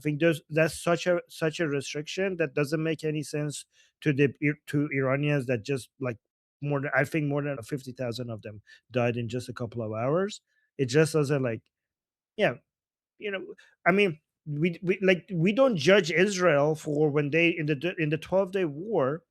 I think that's such a restriction that doesn't make any sense to Iranians that just like more than 50,000 of them died in just a couple of hours. It just doesn't like, yeah, you know, I mean, we don't judge Israel for when they in the 12-day war,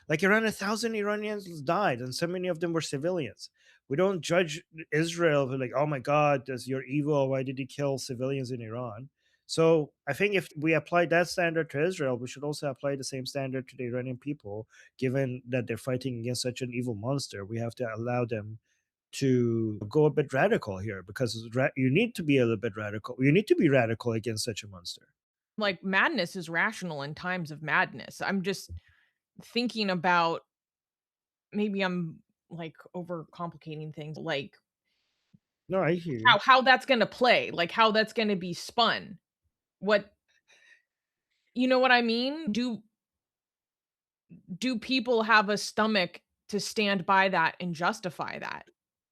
like around 1,000 Iranians died, and so many of them were civilians. We don't judge Israel for like, oh my God, that's you're evil. Why did you kill civilians in Iran? So I think if we apply that standard to Israel, we should also apply the same standard to the Iranian people. Given that they're fighting against such an evil monster, we have to allow them to go a bit radical here, because you need to be a little bit radical. You need to be radical against such a monster. Like, madness is rational in times of madness. I'm just thinking about, maybe I'm, like, overcomplicating things, like, No, I hear you. how that's gonna play, like, how that's gonna be spun. What You know what I mean? Do people have a stomach to stand by that and justify that?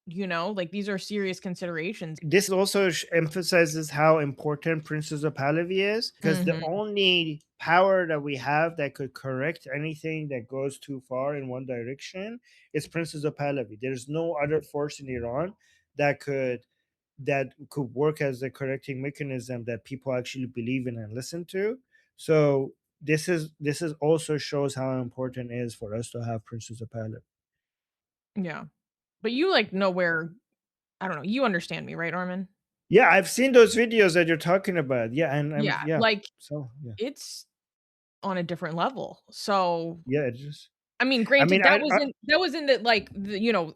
You know? Like, these are serious considerations. This also emphasizes how important Princess Pahlavi is, because the Mhm. only power that we have that could correct anything that goes too far in one direction is Princess Pahlavi. There's no other force in Iran that could work as a correcting mechanism that people actually believe in and listen to. So this is also shows how important it is for us to have Princess Pahlavi. Yeah. But you, like, know where, I don't know, you understand me, right, Armin? Yeah, I've seen those videos that you're talking about. Yeah, and Yeah, yeah. like, So yeah. it's on a different level. So, Yeah, it just I mean, I mean, granted, that was in the, like,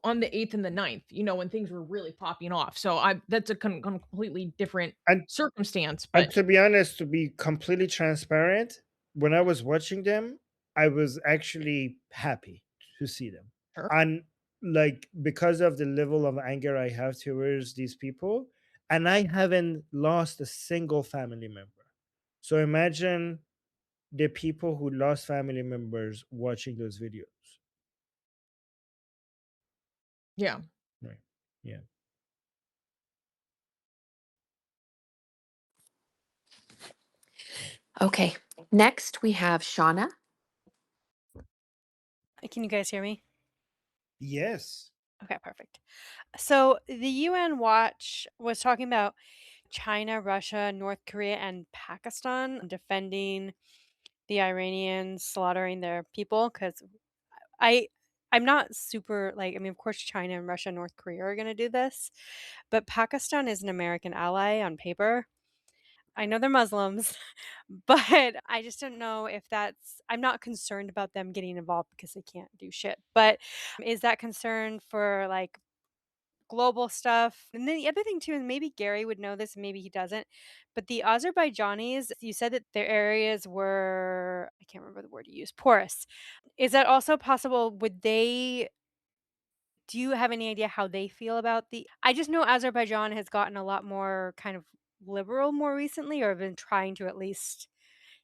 on the 8th and the 9th, when things were really popping off. So that's a completely different and circumstance, and but to be honest, to be completely transparent, when I was watching them, I was actually happy to see them. sure. And like because of the level of anger I have towards these people, and I haven't lost a single family member. So imagine the people who lost family members watching those videos. Yeah. Right. Yeah. Okay. Next, we have Shauna. Can you guys hear me? Yes. Okay, perfect. So the UN Watch was talking about China, Russia, North Korea, and Pakistan defending the Iranians slaughtering their people. Because I, I'm not super like. I mean, of course, China and Russia, and North Korea are going to do this, but Pakistan is an American ally on paper. I know they're Muslims, but I just don't know if that's. I'm not concerned about them getting involved because they can't do shit. But is that concern for like global stuff? And then the other thing too, and maybe Gary would know this, and maybe he doesn't, but the Azerbaijanis, you said that their areas were, I can't remember the word you used, porous. Is that also possible? Would they, do you have any idea how they feel about the, I just know Azerbaijan has gotten a lot more kind of liberal more recently, or have been trying to at least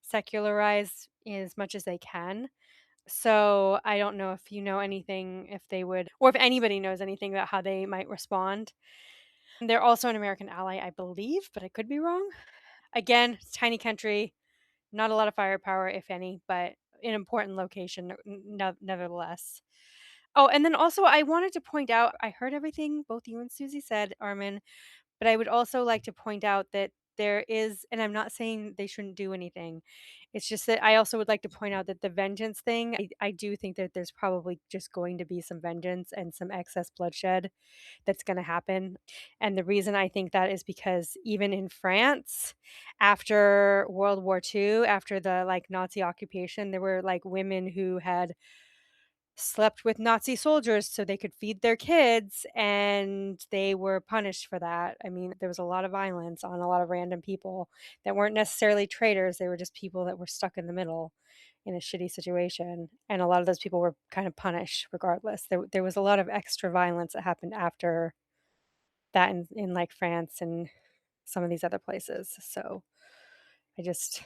secularize as much as they can. So I don't know if you know anything, if they would, or if anybody knows anything about how they might respond. They're also an American ally, I believe, but I could be wrong. Again, it's a tiny country, not a lot of firepower, if any, but an important location nevertheless. Oh, and then also I wanted to point out, I heard everything both you and Susie said, Armin, but I would also like to point out that there is, and I'm not saying they shouldn't do anything. It's just that I also would like to point out that the vengeance thing, I do think that there's probably just going to be some vengeance and some excess bloodshed that's going to happen. And the reason I think that is because even in France, after World War II, after the like Nazi occupation, there were like women who had slept with Nazi soldiers so they could feed their kids, and they were punished for that. I mean, there was a lot of violence on a lot of random people that weren't necessarily traitors, they were just people that were stuck in the middle in a shitty situation, and a lot of those people were kind of punished regardless. There was a lot of extra violence that happened after that in, like, France and some of these other places, so I just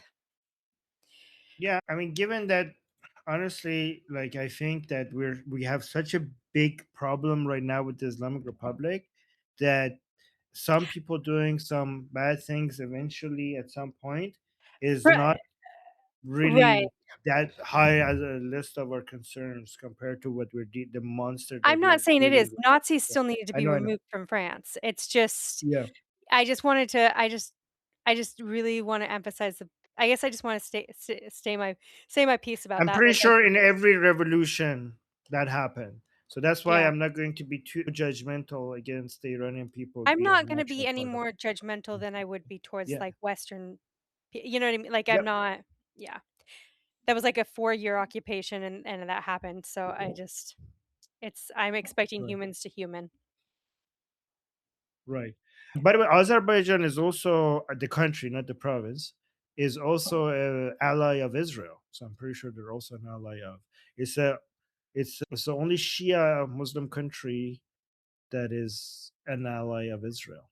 Yeah, I mean, given that, honestly, like I think that we have such a big problem right now with the Islamic Republic that some people doing some bad things eventually at some point is Right. not Right. really that high as a list of our concerns compared to what the monster that I'm not we're saying it dealing is. with. Nazis Yeah, still needed to I be know, I know. removed from France. It's just Yeah, I just wanted to I just really wanna emphasize the I guess I just wanna stay my say my piece about I'm that, pretty like, I sure in every revolution that happened. So that's why yeah. I'm not going to be too judgmental against the Iranian people I'm being a not gonna be natural any part of more judgmental it. than I would be towards, Yeah. like, Western you know what I mean? Like, I'm Yep. not yeah. That was, like, a 4-year occupation and that happened, so I just I'm expecting Right. humans to human. Right. By the way, Azerbaijan is also the country, not the province, is also an ally of Israel. So I'm pretty sure they're also an ally of. It's a it's the only Shia Muslim country that is an ally of Israel,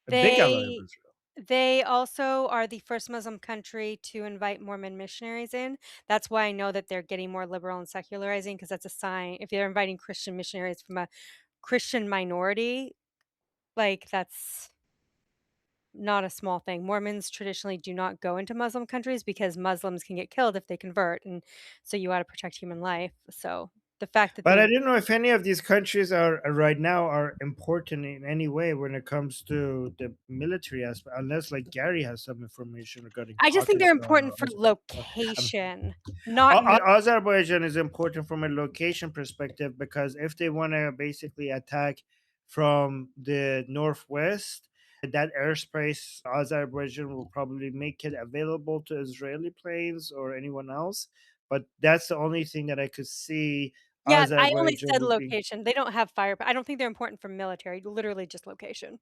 a big ally of They Israel. they also are the first Muslim country to invite Mormon missionaries in. That's why I know that they're getting more liberal and secularizing because that's a sign if they're inviting Christian missionaries from a Christian minority, like, that's not a small thing. Mormons traditionally do not go into Muslim countries because Muslims can get killed if they convert, and so you gotta protect human life. So, the fact that But I they didn't know if any of these countries are right now are important in any way when it comes to the military aspect, unless like Gary has some information regarding I just think they're Pakistan important or for Um, location, not Azerbaijan is important from a location perspective because if they want to basically attack from the northwest, that airspace, Azerbaijan will probably make it available to Israeli planes or anyone else. But that's the only thing that I could see Yeah, I only Azerbaijan said would be. location. They don't have fire I don't think they're important for military, literally just location.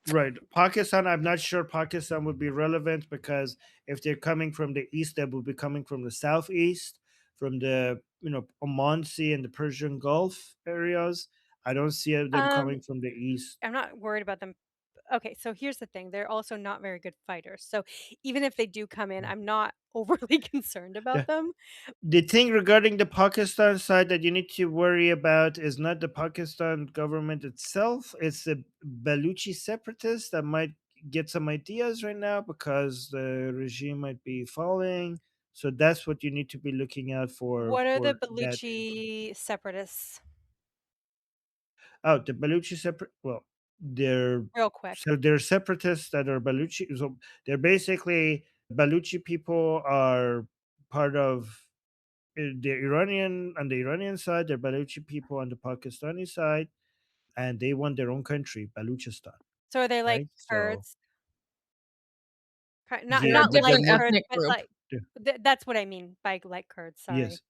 Right. Pakistan, I'm not sure Pakistan would be relevant because if they're coming from the east, they would be coming from the southeast, from the Oman Sea and the Persian Gulf areas. I don't see them Um, coming from the east. I'm not worried about them. Okay, so here's the thing, they're also not very good fighters. So even if they do come in, I'm not overly concerned about The, them. the thing regarding the Pakistan side that you need to worry about is not the Pakistan government itself, it's the Baluchi separatists that might get some ideas right now because the regime might be falling. So that's what you need to be looking out What are the for that. Baluchi separatists? Oh, the Baluchi separate. Well, they're Real quick. they're separatists that are Baluchi. So they're basically Baluchi people are part of the Iranian on the Iranian side. They're Baluchi people on the Pakistani side, and they want their own country, Baluchistan, So are they like right? So Kurds? Not They're yeah, a not but they're like different more. Kurds, ethnic but group. like they're- that's what I mean by like Kurds, sorry. yes,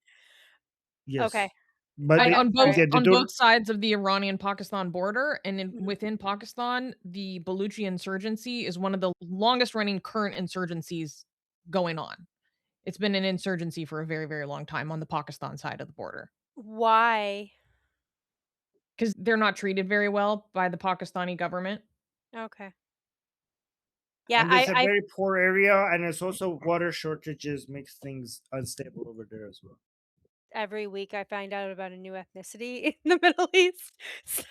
Okay. yes, but And Okay, on both yeah, alright. they on don't. both sides of the Iranian-Pakistan border and Mhm. within Pakistan, the Baluchi insurgency is one of the longest running current insurgencies going on. It's been an insurgency for a very, very long time on the Pakistan side of the border Why? because 'cause they're not treated very well by the Pakistani government. Okay. Yeah, And it's a I very poor area, and it's also water shortages makes things unstable over there as well. every week I find out about a new ethnicity in the Middle East. So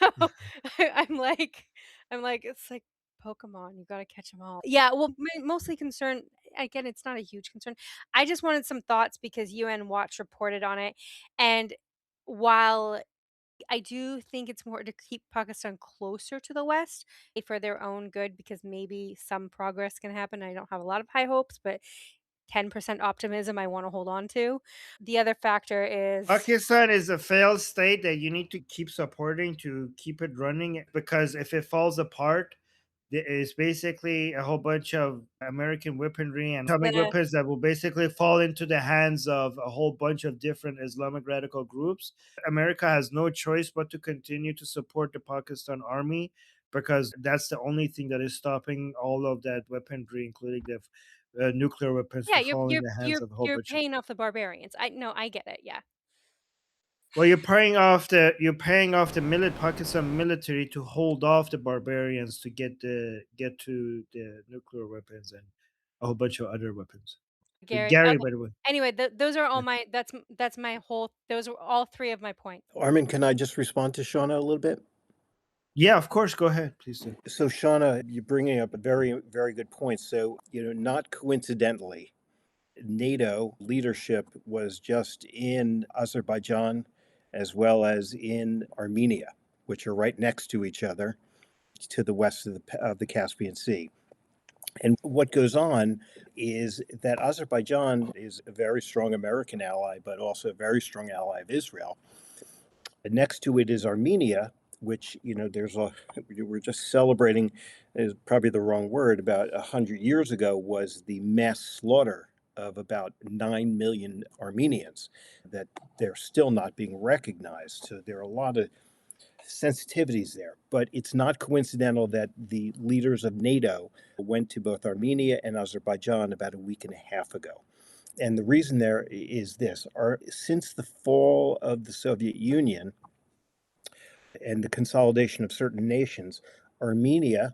I'm like, it's like Pokemon, you gotta catch them all. Yeah, well, mostly concerned. Again, it's not a huge concern. I just wanted some thoughts because UN Watch reported on it, and while I do think it's more to keep Pakistan closer to the West for their own good because maybe some progress can happen. I don't have a lot of high hopes, but 10% optimism I want to hold on to. The other factor is Pakistan is a failed state that you need to keep supporting to keep it running because if it falls apart, there is basically a whole bunch of American weaponry and atomic gonna weapons that will basically fall into the hands of a whole bunch of different Islamic radical groups. America has no choice but to continue to support the Pakistan army because that's the only thing that is stopping all of that weaponry, including the nuclear weapons, yeah, to fall in the hands of a whole you're bunch of. paying off the barbarians. I no, I get it. Yeah. Well, you're paying off the Pakistan military to hold off the barbarians to get to the nuclear weapons and a whole bunch of other weapons. Gary. Gary, Okay. by the way. Anyway, those are all Yeah. my that's my whole those are all 3 of my points. Armin, can I just respond to Shauna a little bit? Yeah, of course. Go ahead, please do. So, Shauna, you're bringing up a very, very good point. So, not coincidentally, NATO leadership was just in Azerbaijan as well as in Armenia, which are right next to each other to the west of the Caspian Sea. And what goes on is that Azerbaijan is a very strong American ally, but also a very strong ally of Israel. And next to it is Armenia, which, we're just celebrating, is probably the wrong word, about 100 years ago was the mass slaughter of about 9 million Armenians, that they're still not being recognized. So there are a lot of sensitivities there. But it's not coincidental that the leaders of NATO went to both Armenia and Azerbaijan about a week and a half ago. And the reason there is this: since the fall of the Soviet Union and the consolidation of certain nations, Armenia,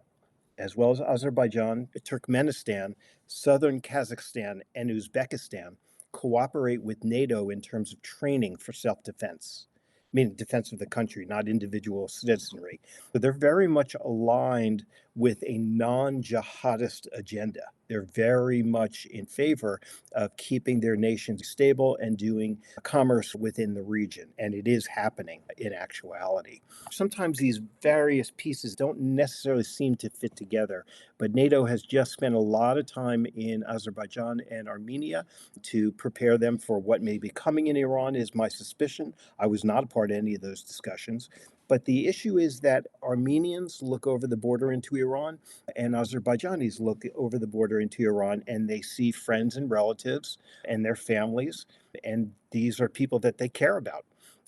as well as Azerbaijan, Turkmenistan, southern Kazakhstan, and Uzbekistan, cooperate with NATO in terms of training for self-defense, meaning defense of the country, not individual citizenry. So they're very much aligned with a non-jihadist agenda. They're very much in favor of keeping their nations stable and doing commerce within the region. And it is happening in actuality. Sometimes these various pieces don't necessarily seem to fit together, but NATO has just spent a lot of time in Azerbaijan and Armenia to prepare them for what may be coming in Iran, is my suspicion. I was not a part of any of those discussions. But the issue is that Armenians look over the border into Iran and Azerbaijanis look over the border into Iran, and they see friends and relatives and their families. And these are people that they care about.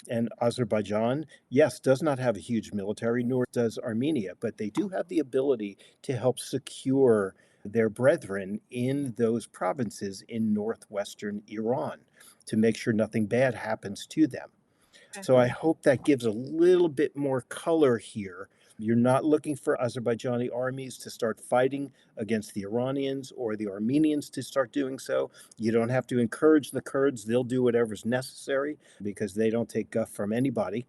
And Azerbaijan, yes, does not have a huge military, nor does Armenia, but they do have the ability to help secure their brethren in those provinces in northwestern Iran to make sure nothing bad happens to them. So I hope that gives a little bit more color here. You're not looking for Azerbaijani armies to start fighting against the Iranians or the Armenians to start doing so. You don't have to encourage the Kurds. They'll do whatever's necessary because they don't take guff from anybody.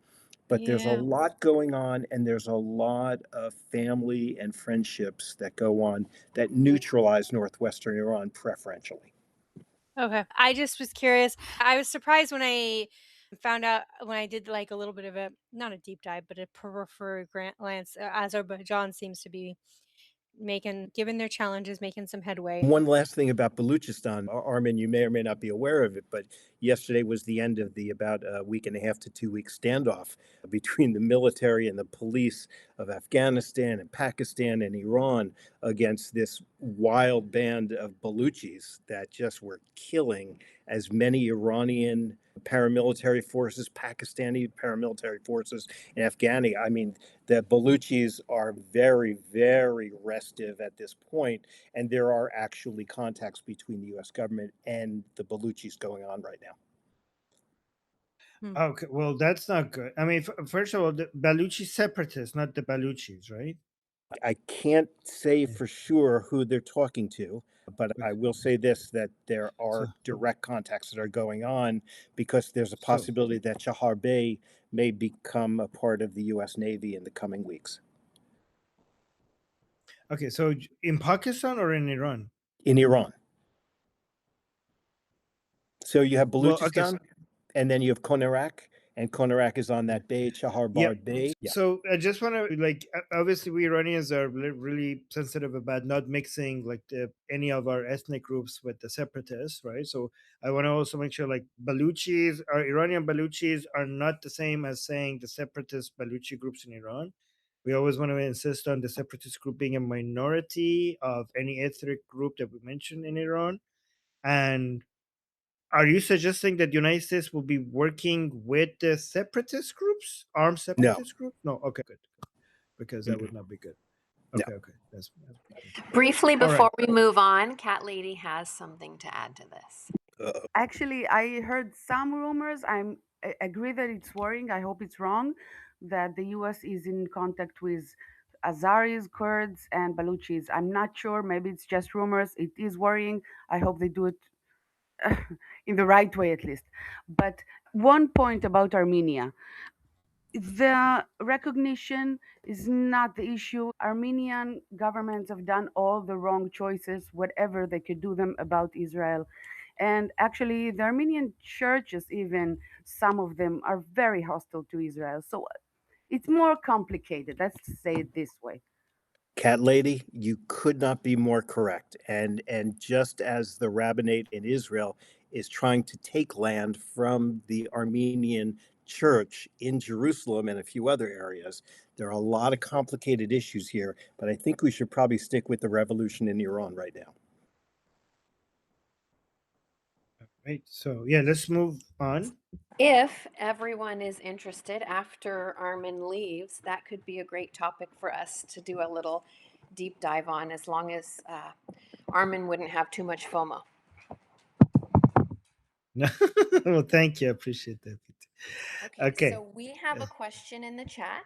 But there's a Yeah. lot going on, and there's a lot of family and friendships that go on that neutralize northwestern Iran preferentially. Okay. I just was curious. I was surprised when I found out when I did like a little bit of a not a deep dive, but a peripheral glance. Azerbaijan seems to be given their challenges, making some headway. One last thing about Baluchistan, Armin, you may or may not be aware of it, but yesterday was the end of the about a week and a half to 2 week standoff between the military and the police of Afghanistan and Pakistan and Iran against this wild band of Baluchis that just were killing as many Iranian paramilitary forces, Pakistani paramilitary forces, and Afghani. I mean, the Baluchis are very, very restive at this point, and there are actually contacts between the U.S. government and the Baluchis going on right now. Okay, well, that's not good. I mean, first of all, the Baluchi separatists, not the Baluchis, right? I can't say Yeah. for sure who they're talking to, but I Okay. will say this, that there So, are direct contacts that are going on because there's a so possibility that Shahar Bey may become a part of the U.S. Navy in the coming weeks. okay, so in Pakistan or in Iran? In Iran. So you have Well, okay, Baluchistan, and then you have Konarak, and Konarak is on that bay, Chahar yeah. Bar Bay. Yeah. So I just want to like, obviously, we Iranians are really sensitive about not mixing like any of our ethnic groups with the separatists, right? So I want to also make sure like Baluchis or Iranian Baluchis are not the same as saying the separatist Baluchi groups in Iran. We always want to insist on the separatist group being a minority of any ethnic group that we mention in Iran. And are you suggesting that the United States will be working with the separatist groups, armed No. separatist groups? No, okay, good, because that would not be good. No. Okay, that's Briefly, all right. before we move on, Cat Lady has something to add to this. Uh-oh. Actually, I heard some rumors. I agree that it's worrying. I hope it's wrong that the U.S. is in contact with Azaris, Kurds, and Baluchis. I'm not sure. Maybe it's just rumors. It is worrying. I hope they do it in the right way, at least. But one point about Armenia. The recognition is not the issue. Armenian governments have done all the wrong choices, whatever they could do them about Israel. And actually, the Armenian churches, even some of them, are very hostile to Israel. So it's more complicated. Let's say it this way. Cat lady, you could not be more correct. And just as the rabbinate in Israel is trying to take land from the Armenian church in Jerusalem and a few other areas, there are a lot of complicated issues here, but I think we should probably stick with the revolution in Iran right now. Right. So yeah, let's move on. If everyone is interested after Armin leaves, that could be a great topic for us to do a little deep dive on, as long as Armin wouldn't have too much FOMO. Well, thank you. I appreciate that. Okay, Okay. so we have a question in the chat.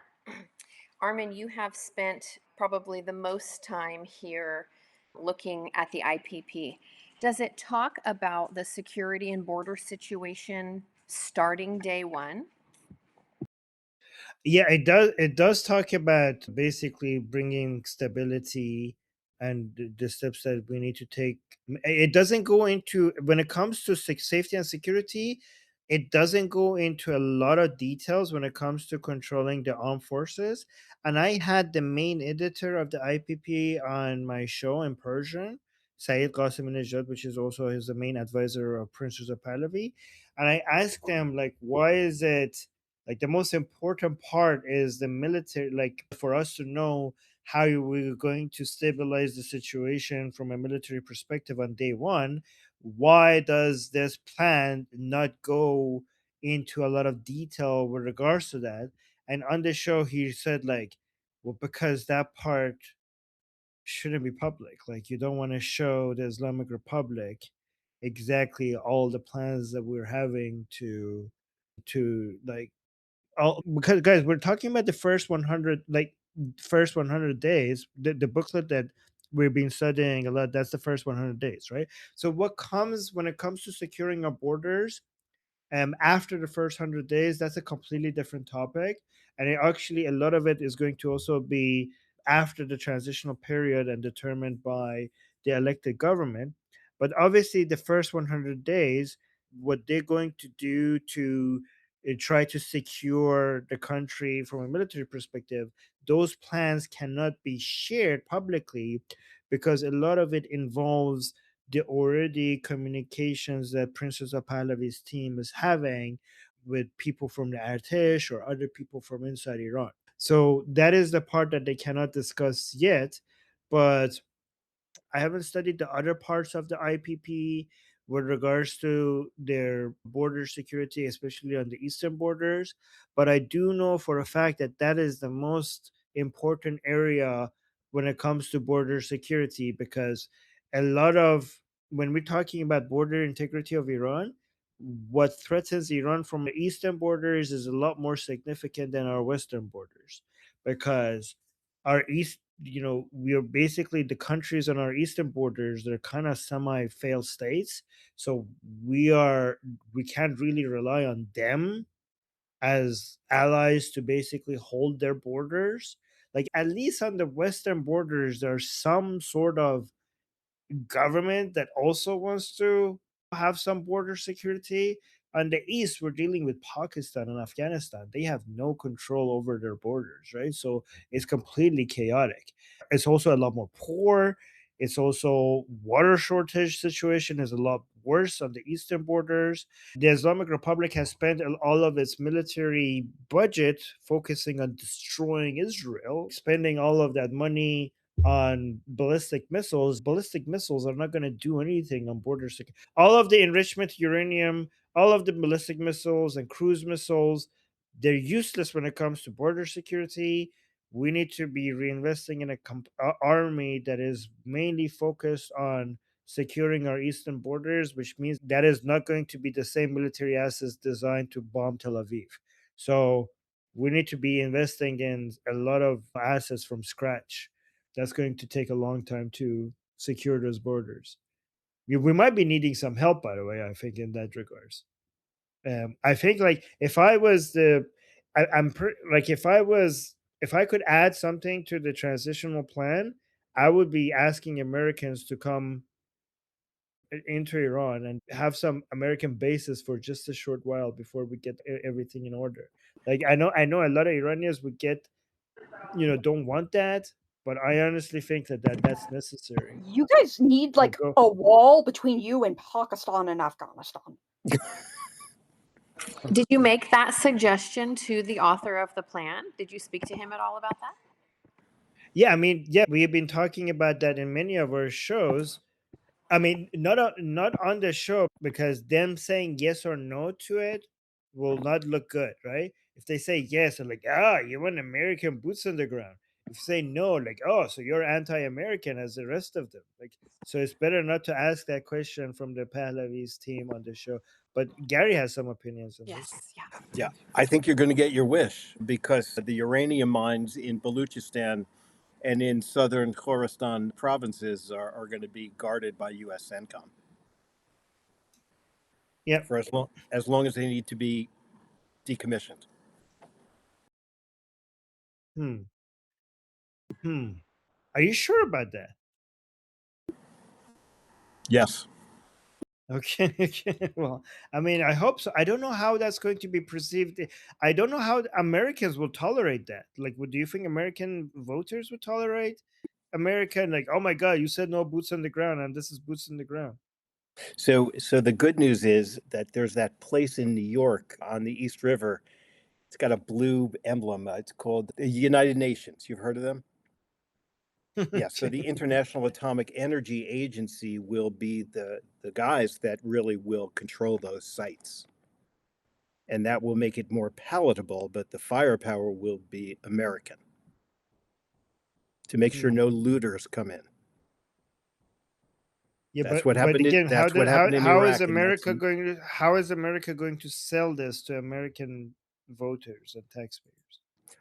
Armin, you have spent probably the most time here looking at the IPP. Does it talk about the security and border situation starting day one? Yeah, it does talk about basically bringing stability and the steps that we need to take. It doesn't go into, when it comes to safety and security, it doesn't go into a lot of details when it comes to controlling the armed forces. And I had the main editor of the IPP on my show in Persian, Saeed Qasim, which is also his the main advisor of Princess Pahlavi. And I asked him, like, why is it like the most important part is the military, like for us to know how we're going to stabilize the situation from a military perspective on day one. Why does this plan not go into a lot of detail with regards to that? And on the show he said, like, well, because that part shouldn't be public. Like, you don't want to show the Islamic Republic exactly all the plans that we're having to like, oh, because guys, we're talking about the first 100, like first 100 days. The booklet that we've been studying a lot, that's the first 100 days, right? So what comes when it comes to securing our borders after the first 100 days, that's a completely different topic. And actually a lot of it is going to also be after the transitional period and determined by the elected government. But obviously the first 100 days, what they're going to do to try to secure the country from a military perspective, those plans cannot be shared publicly because a lot of it involves the already communications that Princess Pahlavi's team is having with people from the Artesh or other people from inside Iran. So that is the part that they cannot discuss yet. But I haven't studied the other parts of the IPP with regards to their border security, especially on the eastern borders. But I do know for a fact that that is the most important area when it comes to border security, because a lot of, when we're talking about border integrity of Iran, what threatens Iran from the eastern borders is a lot more significant than our western borders, because our east, we are basically the countries on our eastern borders, they're kind of semi failed states. So we can't really rely on them as allies to basically hold their borders. Like, at least on the western borders there's some sort of government that also wants to have some border security. On the east, we're dealing with Pakistan and Afghanistan. They have no control over their borders, right? So it's completely chaotic. It's also a lot more poor. It's also water shortage situation is a lot worse on the eastern borders. The Islamic Republic has spent all of its military budget focusing on destroying Israel, spending all of that money on ballistic missiles. Ballistic missiles are not going to do anything on border security. All of the enrichment uranium, all of the ballistic missiles and cruise missiles, they're useless when it comes to border security. We need to be reinvesting in a army that is mainly focused on securing our eastern borders, which means that is not going to be the same military assets designed to bomb Tel Aviv. So we need to be investing in a lot of assets from scratch. That's going to take a long time to secure those borders. We might be needing some help, by the way, I think, in that regards. I think, like, if I was the, like if I could add something to the transitional plan, I would be asking Americans to come into Iran and have some American bases for just a short while before we get everything in order. Like I know a lot of Iranians would get, don't want that, but I honestly think that's necessary. You guys need Like like go. a wall between you and Pakistan and Afghanistan. Did you make that suggestion to the author of the plan? Did you speak to him at all about that? Yeah, I mean, yeah, we have been talking about that in many of our shows. I mean, not on the show, because them saying yes or no to it will not look good, right? If they say yes, they're like, you want American boots on the ground. If you say no, like, oh, so you're anti-American as the rest of them. Like, so it's better not to ask that question from the Pahlavi's team on the show. But Gary has some opinions on this. Yes, yeah. Yeah, I think you're going to get your wish because the uranium mines in Baluchistan and in southern Khorasan provinces are going to be guarded by US CentCom Yeah. for as long as they need to be decommissioned. Hmm. Are you sure about that? Yes. Okay. Okay. Well, I mean, I hope so. I don't know how that's going to be perceived. I don't know how Americans will tolerate that. Like, do you think American voters would tolerate American? Like, oh my God, you said no boots on the ground, and this is boots on the ground. So the good news is that there's that place in New York on the East River. It's got a blue emblem. It's called the United Nations. You've heard of them? Yeah. So the International Atomic Energy Agency will be the guys that really will control those sites. And that will make it more palatable, but the firepower will be American to make sure no looters come in. Yeah, That's what happened. again, That's what happened in how is Iraq. how is America going to sell this to American voters and taxpayers?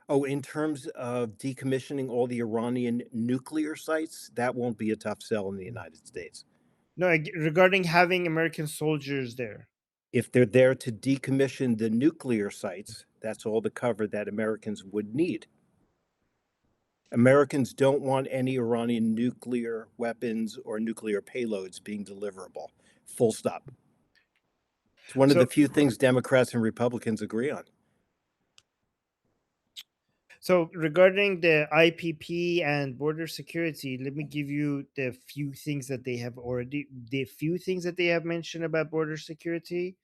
Oh, in terms of decommissioning all the Iranian nuclear sites, that won't be a tough sell in the United States. No, regarding having American soldiers there. If they're there to decommission the nuclear sites, that's all the cover that Americans would need. Americans don't want any Iranian nuclear weapons or nuclear payloads being deliverable. Full stop. It's one of the few things Democrats and Republicans agree on. So regarding the IPP and border security, let me give you the few things that they have mentioned about border security.